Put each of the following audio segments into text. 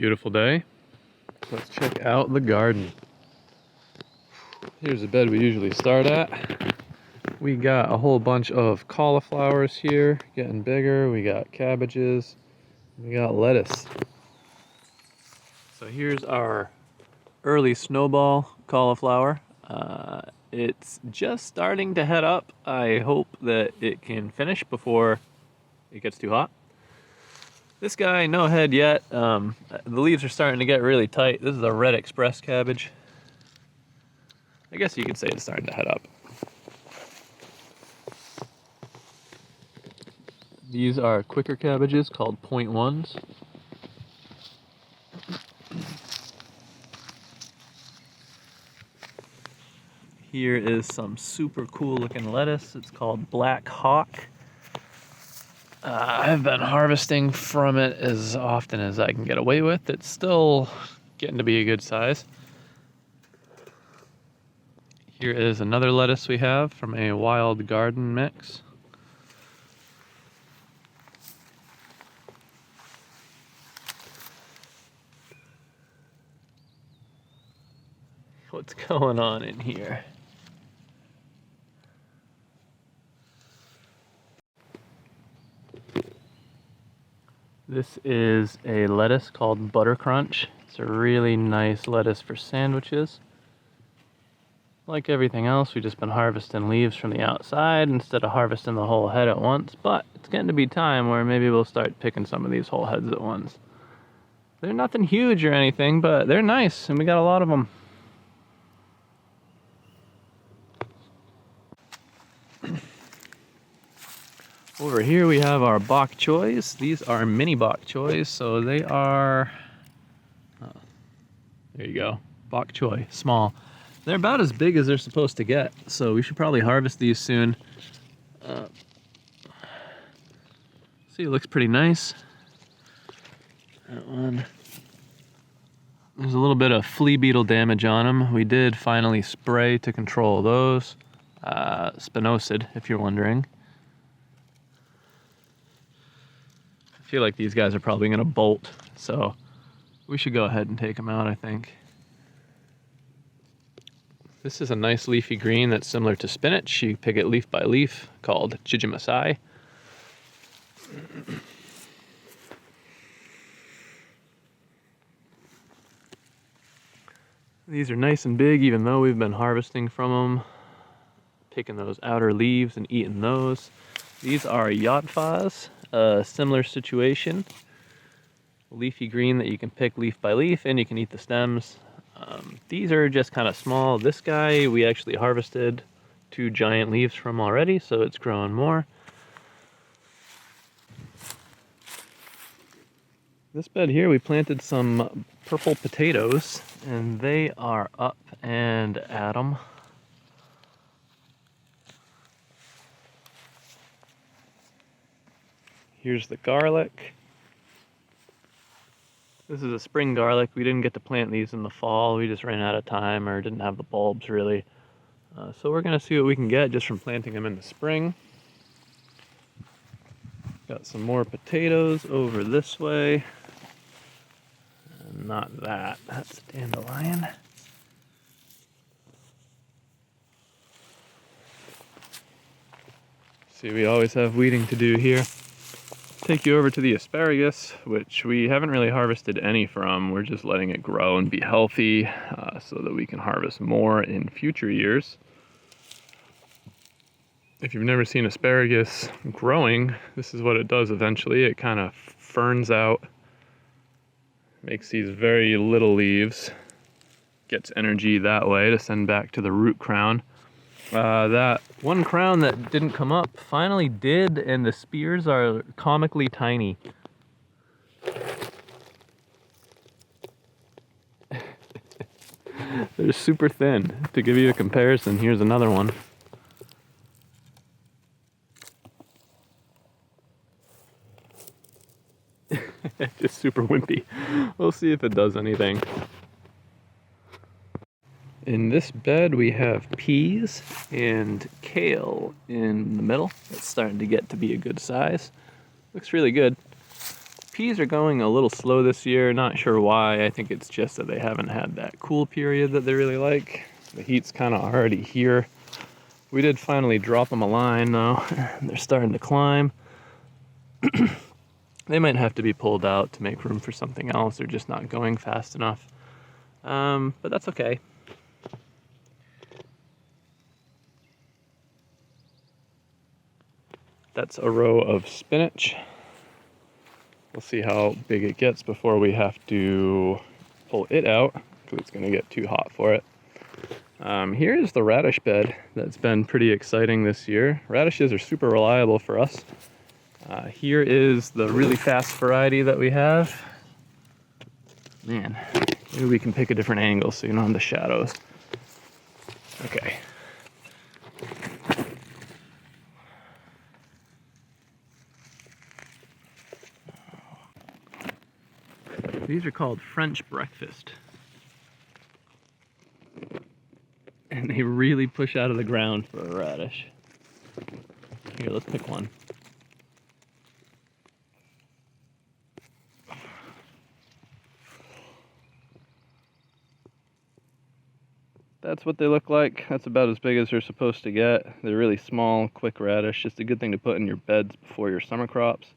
beautiful day. Let's check out the garden. Here's the bed we usually start at. We got a whole bunch of cauliflowers here, getting bigger. We got cabbages. We got lettuce. So here's our early snowball cauliflower. It's just starting to head up. I hope that it can finish before it gets too hot. This guy, no head yet. The leaves are starting to get really tight. This is a red express cabbage. I guess you could say it's starting to head up. These are quicker cabbages called 0.1s. Here is some super cool looking lettuce. It's called Black Hawk. I've been harvesting from it as often as I can get away with. It's still getting to be a good size. Here is another lettuce we have from a wild garden mix. What's going on in here? This is a lettuce called Bluttercrunch. It's a really nice lettuce for sandwiches. Like everything else, we've just been harvesting leaves from the outside instead of harvesting the whole head at once, but it's getting to be time where maybe we'll start picking some of these whole heads at once. They're nothing huge or anything, but they're nice, and we got a lot of them. Over here we have our Bok Choys. These are mini Bok Choys, so they are, there you go, Bok Choy, small. They're about as big as they're supposed to get, so we should probably harvest these soon. See, it looks pretty nice. That one. There's a little bit of flea beetle damage on them. We did finally spray to control those. Spinosad, if you're wondering. I feel like these guys are probably going to bolt, so we should go ahead and take them out, I think. This is a nice leafy green that's similar to spinach. You pick it leaf by leaf, called chijimisai. These are nice and big, even though we've been harvesting from them. Picking those outer leaves and eating those. These are Yod Fahs, a similar situation. Leafy green that you can pick leaf by leaf, and you can eat the stems. These are just kind of small. This guy we actually harvested 2 giant leaves from already, so it's growing more. This bed here we planted some purple potatoes, and they are up and at 'em. Here's the garlic. This is a spring garlic. We didn't get to plant these in the fall. We just ran out of time or didn't have the bulbs really. So we're gonna see what we can get just from planting them in the spring. Got some more potatoes over this way. Not that, that's dandelion. See, we always have weeding to do here. Take you over to the asparagus, which we haven't really harvested any from. We're just letting it grow and be healthy so that we can harvest more in future years. If you've never seen asparagus growing, this is what it does eventually. It kind of ferns out, makes these very little leaves, gets energy that way to send back to the root crown. That one crown that didn't come up finally did, and the spears are comically tiny. They're super thin. To give you a comparison, here's another one. Just super wimpy. We'll see if it does anything. In this bed we have peas and kale in the middle. It's starting to get to be a good size. Looks really good. Peas are going a little slow this year, not sure why. I think it's just that they haven't had that cool period that they really like. The heat's kind of already here. We did finally drop them a line though. They're starting to climb. They might have to be pulled out to make room for something else. They're just not going fast enough. But that's okay. That's a row of spinach. We'll see how big it gets before we have to pull it out, because it's going to get too hot for it. Here is the radish bed that's been pretty exciting this year. Radishes are super reliable for us. Here is the really fast variety that we have. Man, maybe we can pick a different angle so you don't have the shadows. Okay. These are called French breakfast. And they really push out of the ground for a radish. Here, let's pick one. That's what they look like. That's about as big as they're supposed to get. They're really small, quick radish. Just a good thing to put in your beds before your summer crops.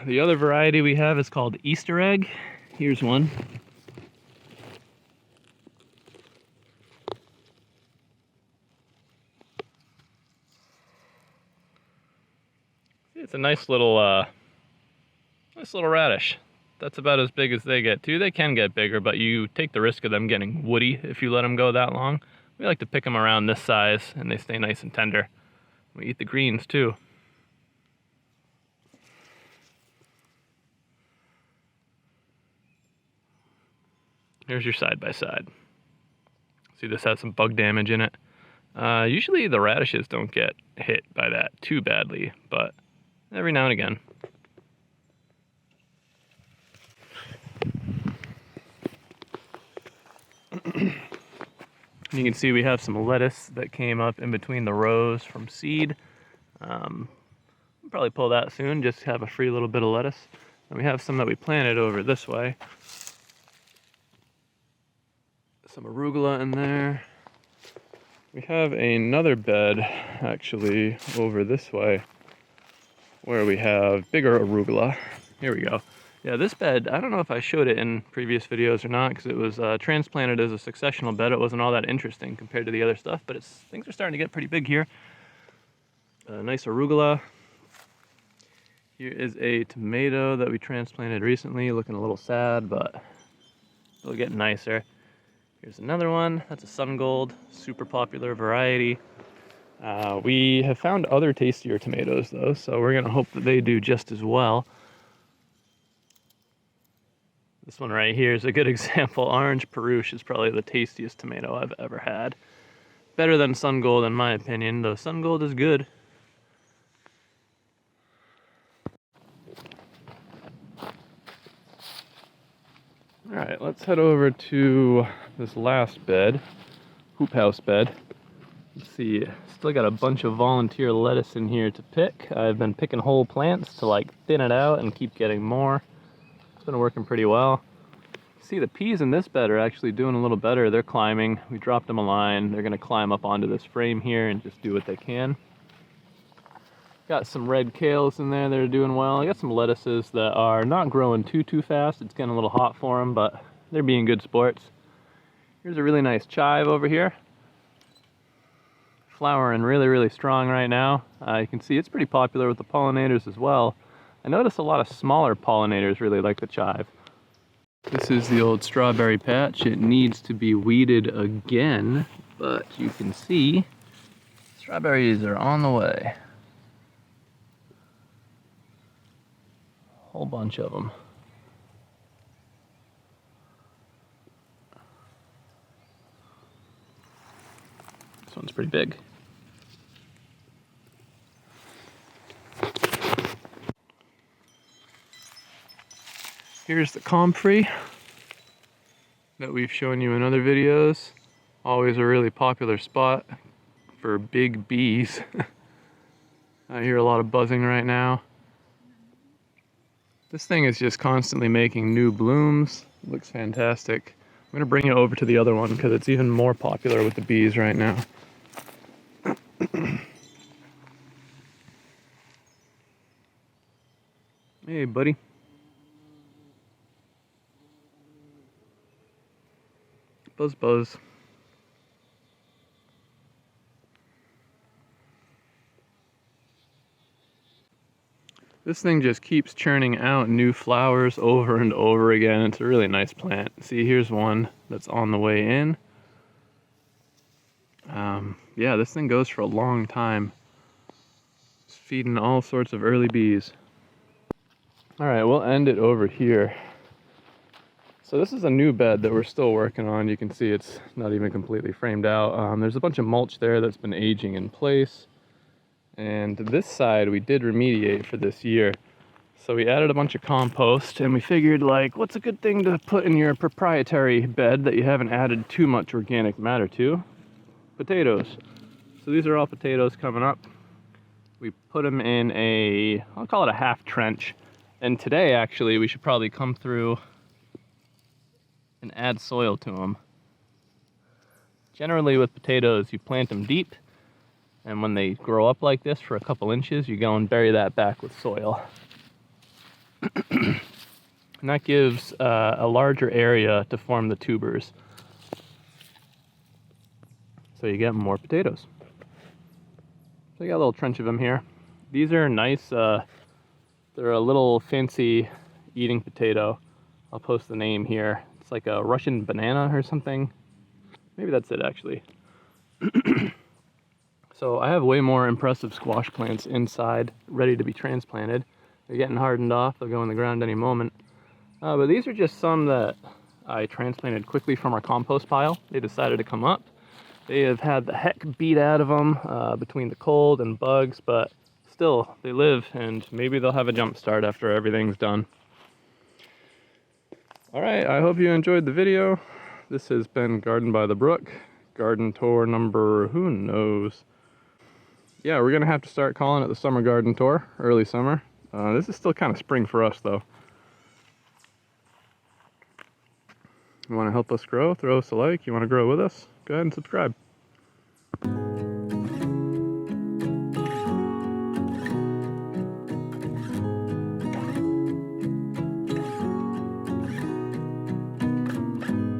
The other variety we have is called Easter egg. Here's one. It's a nice little radish. That's about as big as they get too. They can get bigger, but you take the risk of them getting woody if you let them go that long. We like to pick them around this size and they stay nice and tender. We eat the greens too. Here's your side by side. See, this has some bug damage in it. Usually the radishes don't get hit by that too badly, but every now and again. You can see we have some lettuce that came up in between the rows from seed. We'll probably pull that soon, just have a free little bit of lettuce. And we have some that we planted over this way. Some arugula in there. We have another bed actually over this way where we have bigger arugula. Here we go. Yeah, this bed, I don't know if I showed it in previous videos or not because it was transplanted as a successional bed. It wasn't all that interesting compared to the other stuff, but things are starting to get pretty big here. Nice arugula. Here is a tomato that we transplanted recently, looking a little sad, but it'll get nicer. Here's another one. That's a sun gold, super popular variety. We have found other tastier tomatoes though, so we're gonna hope that they do just as well. This one right here is a good example. Orange Peruche is probably the tastiest tomato I've ever had. Better than sun gold in my opinion, though sun gold is good. Alright, let's head over to this last bed, hoop house bed. Let's see, still got a bunch of volunteer lettuce in here to pick. I've been picking whole plants to like thin it out and keep getting more. It's been working pretty well. See, the peas in this bed are actually doing a little better. They're climbing. We dropped them a line. They're gonna climb up onto this frame here and just do what they can. Got some red kales in there that are doing well. I got some lettuces that are not growing too fast. It's getting a little hot for them, but they're being good sports. Here's a really nice chive over here. Flowering really strong right now. You can see it's pretty popular with the pollinators as well. I notice a lot of smaller pollinators really like the chive. This is the old strawberry patch. It needs to be weeded again, but you can see strawberries are on the way. Whole bunch of them. This one's pretty big. Here's the comfrey that we've shown you in other videos. Always a really popular spot for big bees. I hear a lot of buzzing right now. This thing is just constantly making new blooms. It looks fantastic. I'm gonna bring it over to the other one because it's even more popular with the bees right now. Hey, buddy. Buzz, buzz. This thing just keeps churning out new flowers over and over again. It's a really nice plant. See, here's one that's on the way in. Yeah, this thing goes for a long time. It's feeding all sorts of early bees. All right, we'll end it over here. So this is a new bed that we're still working on. You can see it's not even completely framed out. There's a bunch of mulch there that's been aging in place. And this side we did remediate for this year. So we added a bunch of compost, and we figured, like, what's a good thing to put in your proprietary bed that you haven't added too much organic matter to? Potatoes. So these are all potatoes coming up. We put them in a, I'll call it a half trench. And today, actually, we should probably come through and add soil to them. Generally with potatoes, you plant them deep, and when they grow up like this for a couple inches, you go and bury that back with soil. And that gives a larger area to form the tubers. So you get more potatoes. So I got a little trench of them here. These are nice, they're a little fancy eating potato. I'll post the name here. It's like a Russian banana or something. Maybe that's it, actually. So I have way more impressive squash plants inside, ready to be transplanted. They're getting hardened off. They'll go in the ground any moment. But these are just some that I transplanted quickly from our compost pile. They decided to come up. They have had the heck beat out of them between the cold and bugs, but still, they live, and maybe they'll have a jump start after everything's done. All right, I hope you enjoyed the video. This has been Garden by the Brook. Garden tour number, who knows? Yeah, we're gonna have to start calling it the summer garden tour, early summer. This is still kind of spring for us, though. You want to help us grow? Throw us a like. You want to grow with us? Go ahead and subscribe.